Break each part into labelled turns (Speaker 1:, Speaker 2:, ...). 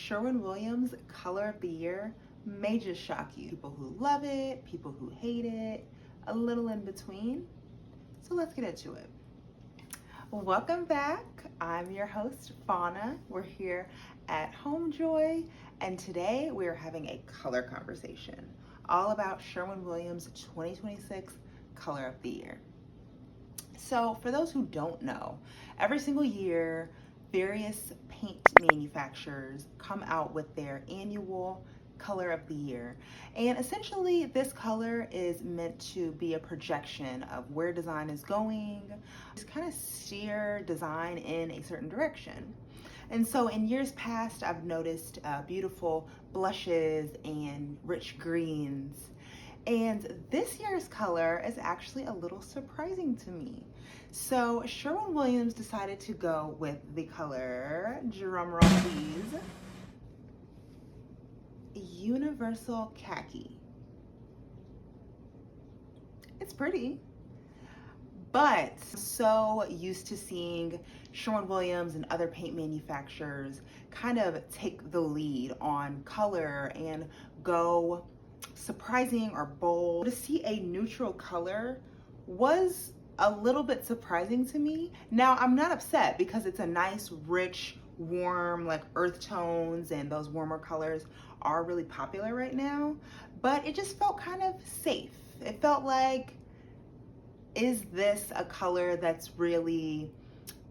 Speaker 1: Sherwin Williams Color of the Year may just shock you. People who love it, people who hate it, a little in between. So let's get into it. Welcome back. I'm your host, Fauna. We're here at Homejoy, and today we're having a color conversation all about Sherwin Williams 2026 Color of the Year. So for those who don't know, every single year, various paint manufacturers come out with their annual color of the year. And essentially this color is meant to be a projection of where design is going, just kind of steer design in a certain direction. And so in years past, I've noticed beautiful blushes and rich greens. And this year's color is actually a little surprising to me. So Sherwin Williams decided to go with the color, drumroll please, Universal Khaki. It's pretty, but so used to seeing Sherwin Williams and other paint manufacturers kind of take the lead on color and go surprising or bold. To see a neutral color was a little bit surprising to me. Now, I'm not upset because it's a nice, rich, warm, like earth tones, and those warmer colors are really popular right now, but it just felt kind of safe. It felt like, is this a color that's really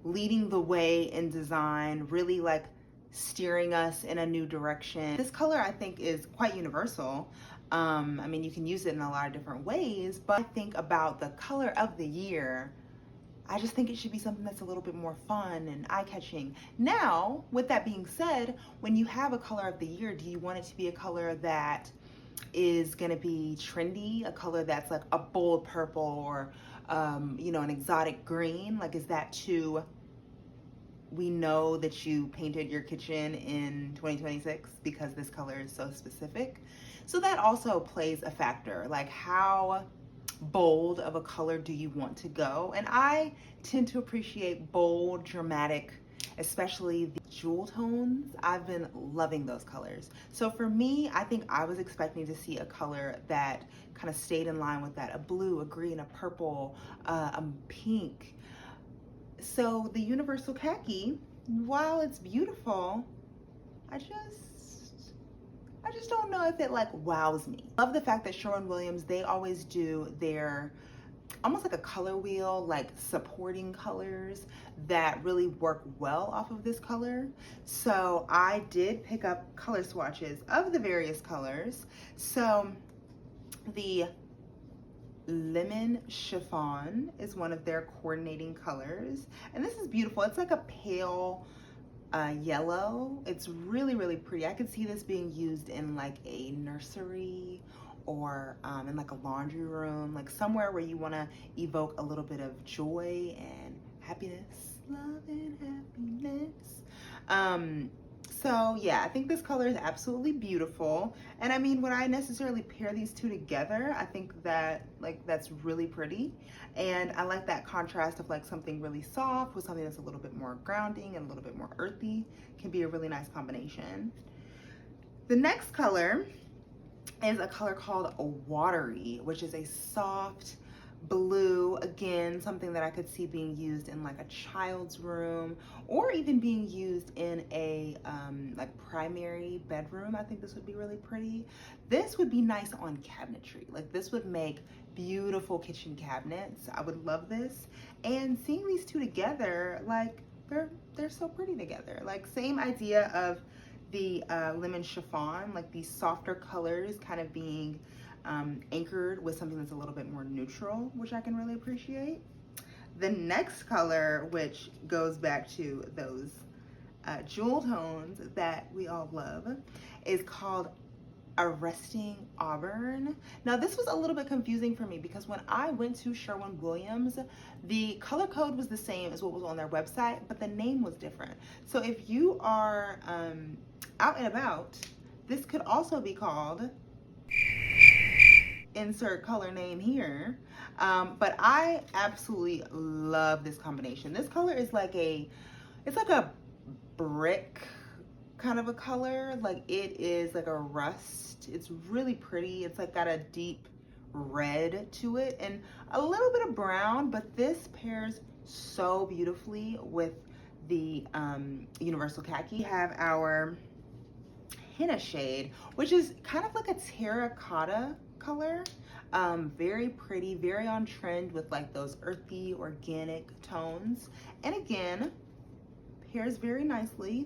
Speaker 1: leading the way in design, really like steering us in a new direction? This color, I think, is quite universal. I mean, you can use it in a lot of different ways, but I think about the color of the year, I just think it should be something that's a little bit more fun and eye-catching. Now, with that being said, when you have a color of the year, do you want it to be a color that is gonna be trendy, a color that's like a bold purple or, an exotic green? Like, is that too, we know that you painted your kitchen in 2026 because this color is so specific? So that also plays a factor, like how bold of a color do you want to go? And I tend to appreciate bold, dramatic, especially the jewel tones. I've been loving those colors. So for me, I think I was expecting to see a color that kind of stayed in line with that, a blue, a green, a purple, a pink. So the Universal Khaki, while it's beautiful, I just don't know if it like wows me. Love the fact that Sherwin Williams, they always do their almost like a color wheel, like supporting colors that really work well off of this color. So I did pick up color swatches of the various colors. So the lemon chiffon is one of their coordinating colors, and this is beautiful. It's like a pale yellow. It's really, really pretty. I could see this being used in like a nursery or in like a laundry room, like somewhere where you want to evoke a little bit of joy and happiness, love and happiness. So yeah, I think this color is absolutely beautiful. And I mean, would I necessarily pair these two together? I think that that's really pretty. And I like that contrast of like something really soft with something that's a little bit more grounding and a little bit more earthy. Can be a really nice combination. The next color is a color called Watery, which is a soft blue. Again, something that I could see being used in like a child's room or even being used in a like primary bedroom. I think this would be really pretty. This would be nice on cabinetry. Like, this would make beautiful kitchen cabinets. I would love this. And seeing these two together, like they're so pretty together. Like, same idea of the lemon chiffon, like these softer colors kind of being anchored with something that's a little bit more neutral, which I can really appreciate. The next color, which goes back to those jewel tones that we all love, is called Arresting Auburn. Now, this was a little bit confusing for me because when I went to Sherwin Williams, the color code was the same as what was on their website, but the name was different. So if you are out and about, this could also be called insert color name here. But I absolutely love this combination. This color is like it's like a brick kind of a color. Like it is like a rust. It's really pretty. It's like got a deep red to it and a little bit of brown, but this pairs so beautifully with the Universal Khaki. We have our henna shade, which is kind of like a terracotta color. Very pretty, very on trend with like those earthy, organic tones. And again, pairs very nicely.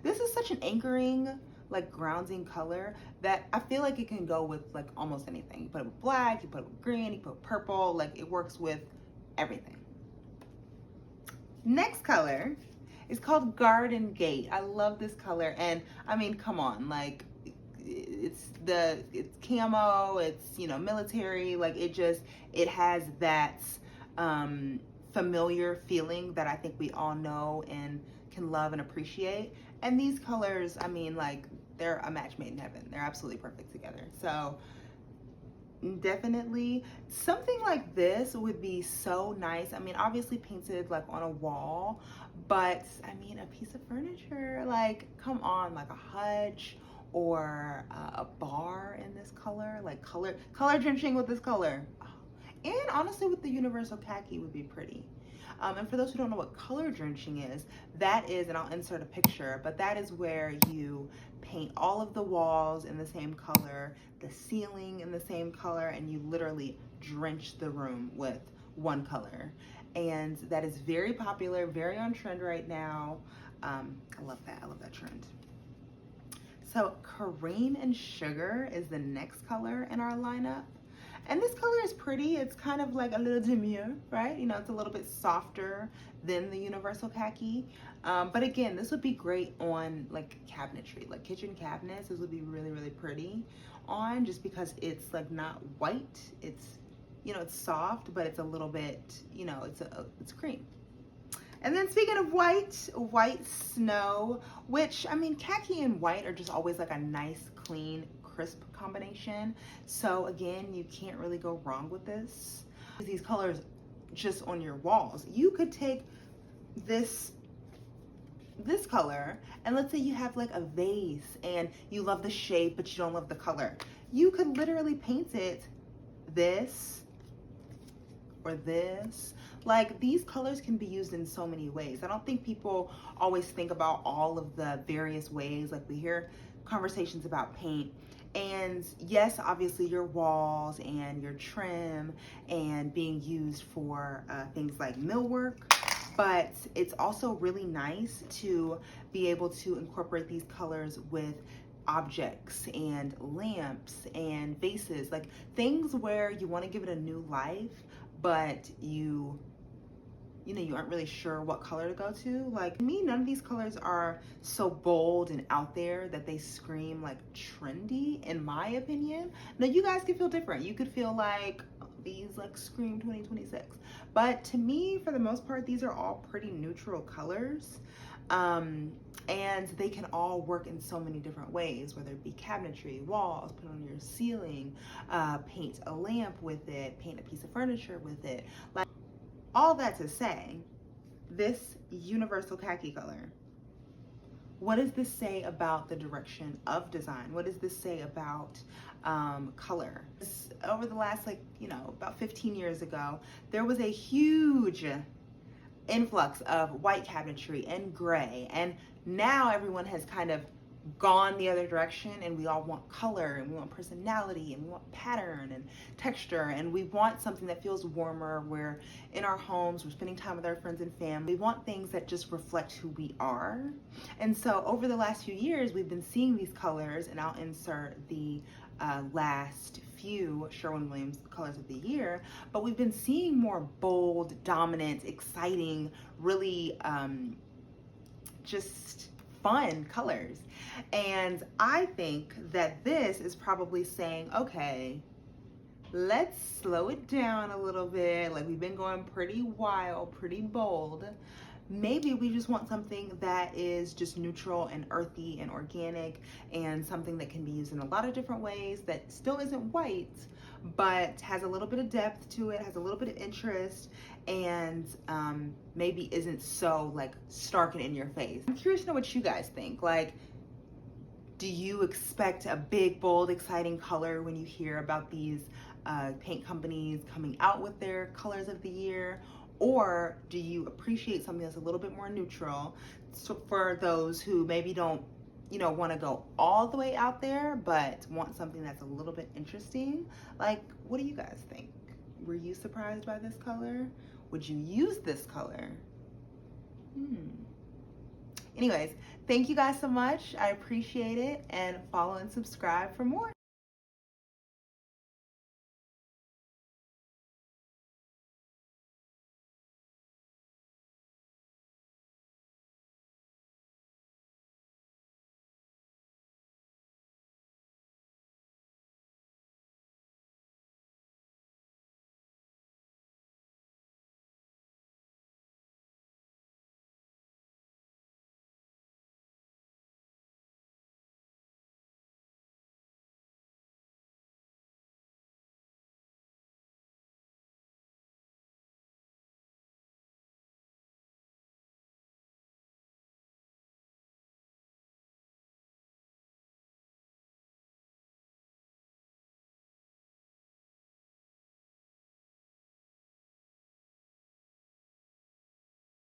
Speaker 1: This is such an anchoring, like grounding color that I feel like it can go with like almost anything. You put it with black, you put it with green, you put purple, like it works with everything. Next color is called Garden Gate. I love this color, and I mean, come on, like it's camo, it's, you know, military, like it has that familiar feeling that I think we all know and can love and appreciate. And these colors, I mean, like they're a match made in heaven. They're absolutely perfect together. So definitely something like this would be so nice. I mean, obviously painted like on a wall, but I mean, a piece of furniture, like come on, like a hutch or a bar in this color, like color drenching with this color. And honestly, with the Universal Khaki would be pretty. And for those who don't know what color drenching is, that is, and I'll insert a picture, but that is where you paint all of the walls in the same color, the ceiling in the same color, and you literally drench the room with one color. And that is very popular, very on trend right now. I love that. I love that trend. So Cream and Sugar is the next color in our lineup. And this color is pretty. It's kind of like a little demure, right? You know, it's a little bit softer than the Universal Khaki. But again, this would be great on like cabinetry, like kitchen cabinets. This would be really, really pretty on, just because it's like not white. It's, you know, it's soft, but it's a little bit, you know, it's cream. And then speaking of white snow, which, I mean, khaki and white are just always like a nice, clean, crisp combination. So again, you can't really go wrong with this. These colors just on your walls. You could take this color, and let's say you have like a vase and you love the shape, but you don't love the color. You could literally paint it this or this. Like, these colors can be used in so many ways. I don't think people always think about all of the various ways. Like, we hear conversations about paint, and yes, obviously your walls and your trim and being used for things like millwork, but it's also really nice to be able to incorporate these colors with objects and lamps and vases, like things where you want to give it a new life, but you know, you aren't really sure what color to go to. Like me, none of these colors are so bold and out there that they scream like trendy, in my opinion. Now you guys could feel different. You could feel like, oh, these like scream 2026. But to me, for the most part, these are all pretty neutral colors. And they can all work in so many different ways, whether it be cabinetry, walls, put on your ceiling, paint a lamp with it, paint a piece of furniture with it. Like, all that to say, this Universal Khaki color, what does this say about the direction of design? What does this say about color? Over the last, like, you know, about 15 years ago, there was a huge influx of white cabinetry and gray, and now everyone has kind of gone the other direction, and we all want color, and we want personality, and we want pattern and texture, and we want something that feels warmer. We're in our homes, we're spending time with our friends and family. We want things that just reflect who we are. And so over the last few years, we've been seeing these colors, and I'll insert the last few Sherwin Williams colors of the year, but we've been seeing more bold, dominant, exciting, really just fun colors. And I think that this is probably saying, okay, let's slow it down a little bit. Like, we've been going pretty wild, pretty bold. Maybe we just want something that is just neutral and earthy and organic, and something that can be used in a lot of different ways, that still isn't white, but has a little bit of depth to it, has a little bit of interest, and maybe isn't so like stark and in your face. I'm curious to know what you guys think. Like, Do you expect a big, bold, exciting color when you hear about these paint companies coming out with their colors of the year? Or do you appreciate something that's a little bit more neutral, so for those who maybe don't, want to go all the way out there, but want something that's a little bit interesting? Like, what do you guys think? Were you surprised by this color? Would you use this color? Anyways, thank you guys so much. I appreciate it, and follow and subscribe for more.